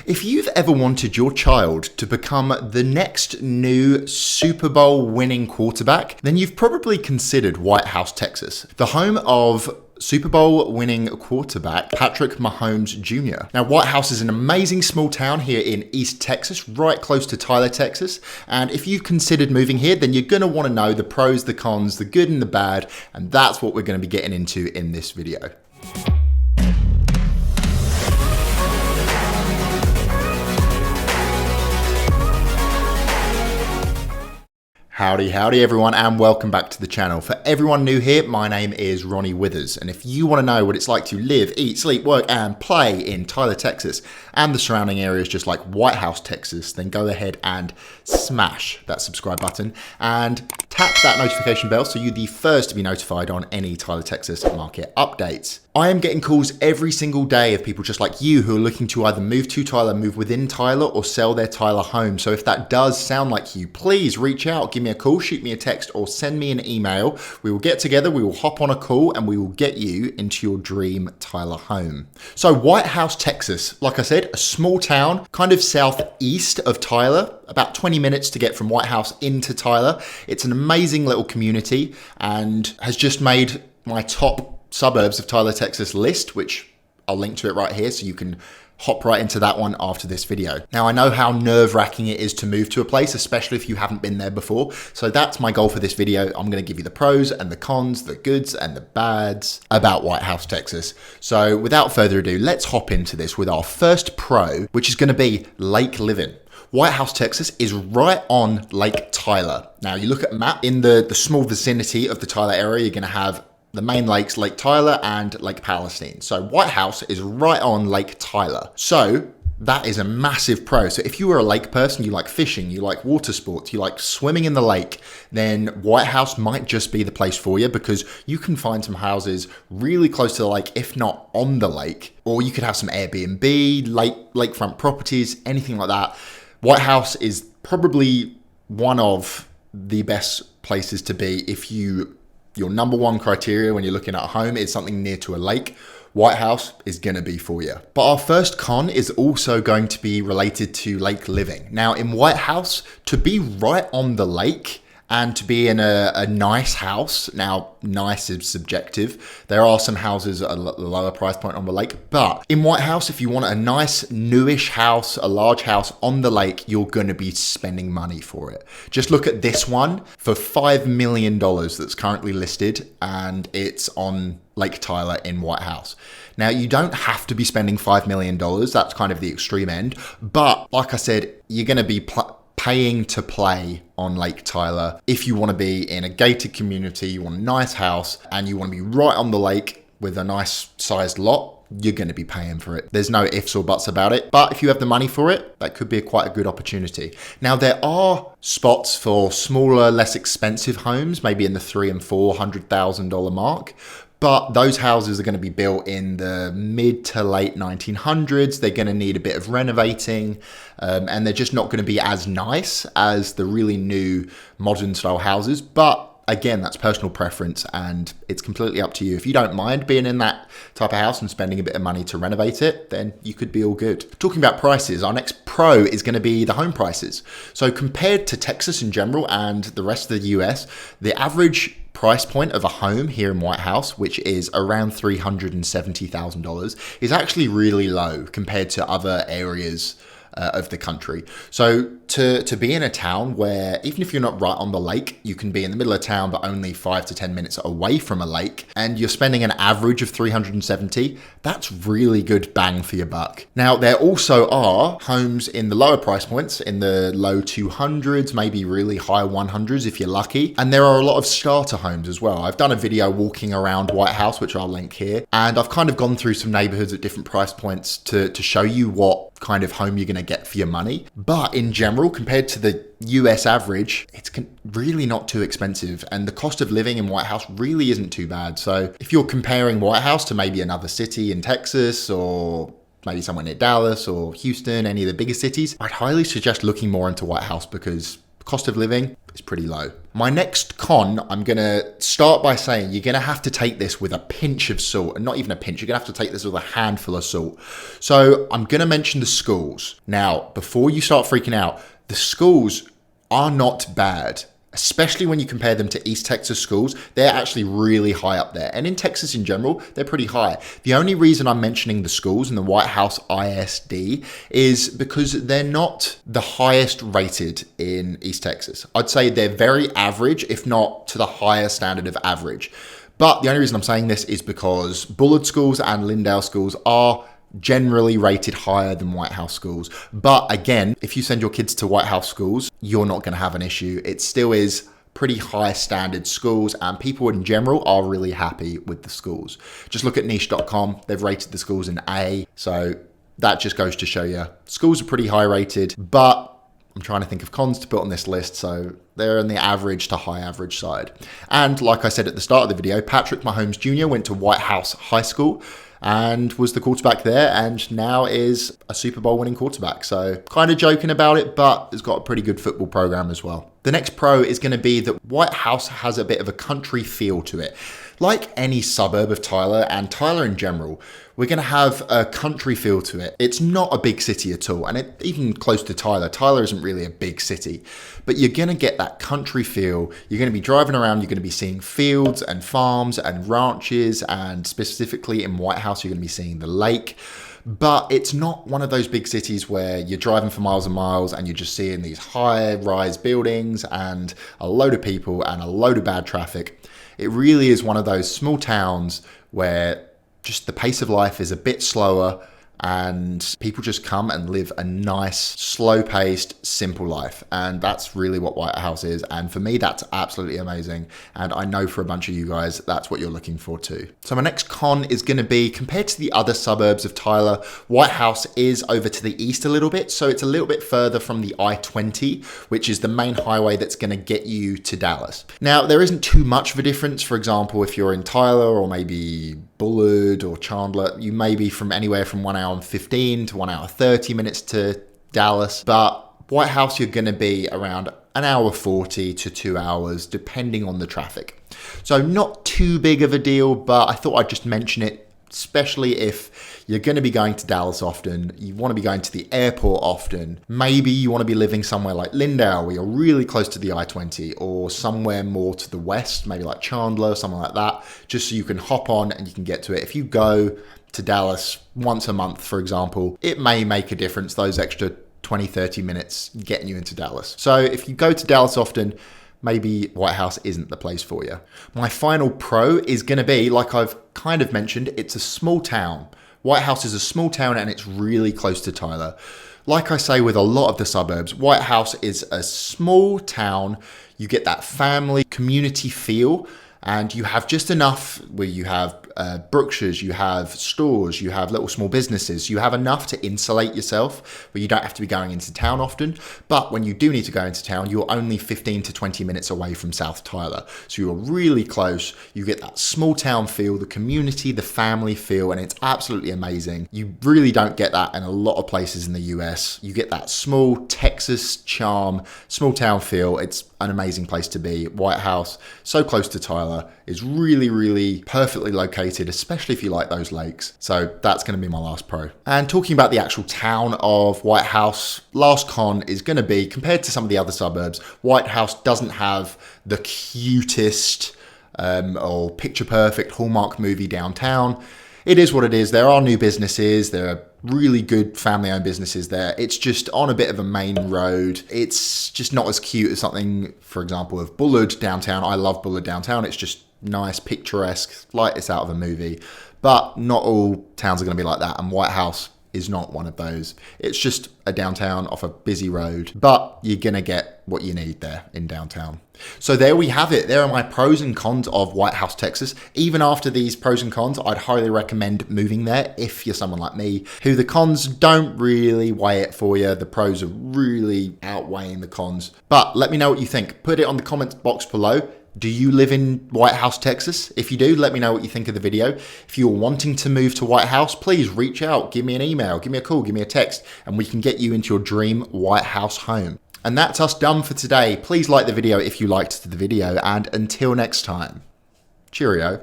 If you've ever wanted your child to become the next new Super Bowl winning quarterback, then you've probably considered Whitehouse, Texas, the home of Super Bowl winning quarterback Patrick Mahomes Jr. Now, Whitehouse is an amazing small town here in East Texas, right close to Tyler, Texas. And if you've considered moving here, then you're going to want to know the pros, the cons, the good and the bad. And that's what we're going to be getting into in this video. Howdy everyone, and welcome back to the channel. For everyone new here, my name is Ronnie Withers, and if you want to know what it's like to live, eat, sleep, work and play in Tyler, Texas and the surrounding areas just like Whitehouse, Texas, then go ahead and smash that subscribe button and tap that notification bell so you're the first to be notified on any Tyler, Texas market updates. I am getting calls every single day of people just like you who are looking to either move to Tyler, move within Tyler, or sell their Tyler home. So if that does sound like you, please reach out, give me a call, shoot me a text, or send me an email. We will get together, we will hop on a call, and we will get you into your dream Tyler home. So Whitehouse, Texas, like I said, a small town, kind of southeast of Tyler, about 20 minutes to get from Whitehouse into Tyler. It's an amazing little community and has just made my top suburbs of Tyler, Texas list, which I'll link to it right here so you can hop right into that one after this video. Now, I know how nerve-wracking it is to move to a place, especially if you haven't been there before. So that's my goal for this video. I'm going to give you the pros and the cons, the goods and the bads about Whitehouse, Texas. So without further ado, let's hop into this with our first pro, which is going to be lake living. Whitehouse, Texas is right on Lake Tyler. Now, you look at a map, in the small vicinity of the Tyler area, you're going to have the main lakes, Lake Tyler and Lake Palestine. So Whitehouse is right on Lake Tyler. So that is a massive pro. So if you are a lake person, you like fishing, you like water sports, you like swimming in the lake, then Whitehouse might just be the place for you because you can find some houses really close to the lake, if not on the lake, or you could have some Airbnb, lakefront properties, anything like that. Whitehouse is probably one of the best places to be if your number one criteria when you're looking at a home is something near to a lake. Whitehouse is going to be for you. But our first con is also going to be related to lake living. Now, in Whitehouse, to be right on the lake and to be in a nice house, now nice is subjective. There are some houses at a lower price point on the lake, but in Whitehouse, if you want a nice newish house, a large house on the lake, you're gonna be spending money for it. Just look at this one for $5 million that's currently listed, and it's on Lake Tyler in Whitehouse. Now, you don't have to be spending $5 million. That's kind of the extreme end. But like I said, you're gonna be paying to play on Lake Tyler. If you want to be in a gated community, you want a nice house, and you want to be right on the lake with a nice sized lot, you're going to be paying for it. There's no ifs or buts about it. But if you have the money for it, that could be quite a good opportunity. Now, there are spots for smaller, less expensive homes, maybe in the $300,000 and $400,000 mark. But those houses are going to be built in the mid to late 1900s. They're going to need a bit of renovating, and they're just not going to be as nice as the really new modern style houses. But again, that's personal preference, and it's completely up to you. If you don't mind being in that type of house and spending a bit of money to renovate it, then you could be all good. Talking about prices, our next pro is going to be the home prices. So compared to Texas in general and the rest of the US, the average price point of a home here in Whitehouse, which is around $370,000, is actually really low compared to other areas of the country. So to be in a town where even if you're not right on the lake, you can be in the middle of town but only 5 to 10 minutes away from a lake, and you're spending an average of $370, that's really good bang for your buck. Now, there also are homes in the lower price points, in the low 200s, maybe really high 100s if you're lucky, and there are a lot of starter homes as well. I've done a video walking around Whitehouse, which I'll link here, and I've kind of gone through some neighborhoods at different price points to show you what kind of home you're going to get for your money. But in general, compared to the US average, it's really not too expensive, and the cost of living in Whitehouse really isn't too bad. So if you're comparing Whitehouse to maybe another city in Texas, or maybe somewhere near Dallas or Houston, any of the bigger cities, I'd highly suggest looking more into Whitehouse because cost of living, is pretty low. My next con, I'm going to start by saying you're going to have to take this with a pinch of salt, and not even a pinch, you're going to have to take this with a handful of salt. So I'm going to mention the schools. Now, before you start freaking out, the schools are not bad, especially when you compare them to East Texas schools. They're actually really high up there. And in Texas in general, they're pretty high. The only reason I'm mentioning the schools and the Whitehouse ISD is because they're not the highest rated in East Texas. I'd say they're very average, if not to the higher standard of average. But the only reason I'm saying this is because Bullard schools and Lindale schools are generally rated higher than Whitehouse schools. But again, if you send your kids to Whitehouse schools, you're not going to have an issue. It still is pretty high standard schools, and people in general are really happy with the schools. Just look at niche.com. They've rated the schools an A. So that just goes to show you schools are pretty high rated, but I'm trying to think of cons to put on this list. So they're in the average to high average side. And like I said at the start of the video, Patrick Mahomes Jr. went to Whitehouse High School and was the quarterback there, and now is a Super Bowl winning quarterback. So kind of joking about it, but has got a pretty good football program as well. The next pro is going to be that Whitehouse has a bit of a country feel to it. Like any suburb of Tyler, and Tyler in general, we're going to have a country feel to it. It's not a big city at all, and even close to Tyler. Tyler isn't really a big city, but you're going to get that country feel. You're going to be driving around, you're going to be seeing fields and farms and ranches, and specifically in Whitehouse, you're going to be seeing the lake. But it's not one of those big cities where you're driving for miles and miles and you're just seeing these high-rise buildings and a load of people and a load of bad traffic. It really is one of those small towns where just the pace of life is a bit slower and people just come and live a nice, slow-paced, simple life. And that's really what Whitehouse is. And for me, that's absolutely amazing. And I know for a bunch of you guys, that's what you're looking for too. So my next con is going to be, compared to the other suburbs of Tyler, Whitehouse is over to the east a little bit. So it's a little bit further from the I-20, which is the main highway that's going to get you to Dallas. Now, there isn't too much of a difference. For example, if you're in Tyler or maybe Bullard or Chandler, you may be from anywhere from 1 hour and 15 to 1 hour 30 minutes to Dallas. But Whitehouse, you're going to be around 1 hour 40 to 2 hours, depending on the traffic. So not too big of a deal, but I thought I'd just mention it, especially if you're going to be going to Dallas often, you want to be going to the airport often. Maybe you want to be living somewhere like Lindale, where you're really close to the I-20, or somewhere more to the west, maybe like Chandler, something like that, just so you can hop on and you can get to it. If you go to Dallas once a month, for example, it may make a difference, those extra 20, 30 minutes getting you into Dallas. So if you go to Dallas often, maybe Whitehouse isn't the place for you. My final pro is going to be, like I've kind of mentioned, it's a small town. Whitehouse is a small town and it's really close to Tyler. Like I say with a lot of the suburbs, Whitehouse is a small town. You get that family community feel, and you have just enough where you have Brookshire's, you have stores, you have little small businesses. You have enough to insulate yourself where you don't have to be going into town often. But when you do need to go into town, you're only 15 to 20 minutes away from South Tyler. So you're really close. You get that small town feel, the community, the family feel, and it's absolutely amazing. You really don't get that in a lot of places in the US. You get that small Texas charm, small town feel. It's an amazing place to be. Whitehouse, so close to Tyler, is really, really perfectly located, especially if you like those lakes. So that's going to be my last pro. And talking about the actual town of Whitehouse, last con is going to be, compared to some of the other suburbs, Whitehouse doesn't have the cutest or picture perfect Hallmark movie downtown. It is what it is. There are new businesses. There are really good family-owned businesses there. It's just on a bit of a main road. It's just not as cute as something, for example, of Bullard downtown. I love Bullard downtown. It's just nice, picturesque, like it's out of a movie. But not all towns are going to be like that, and Whitehouse is not one of those. It's just a downtown off a busy road, but you're going to get what you need there in downtown. So there we have it. There are my pros and cons of Whitehouse, Texas. Even after these pros and cons, I'd highly recommend moving there if you're someone like me, who the cons don't really weigh it for you. The pros are really outweighing the cons. But let me know what you think. Put it on the comments box below. Do you live in Whitehouse, Texas? If you do, let me know what you think of the video. If you're wanting to move to Whitehouse, please reach out, give me an email, give me a call, give me a text, and we can get you into your dream Whitehouse home. And that's us done for today. Please like the video if you liked the video, and until next time, cheerio.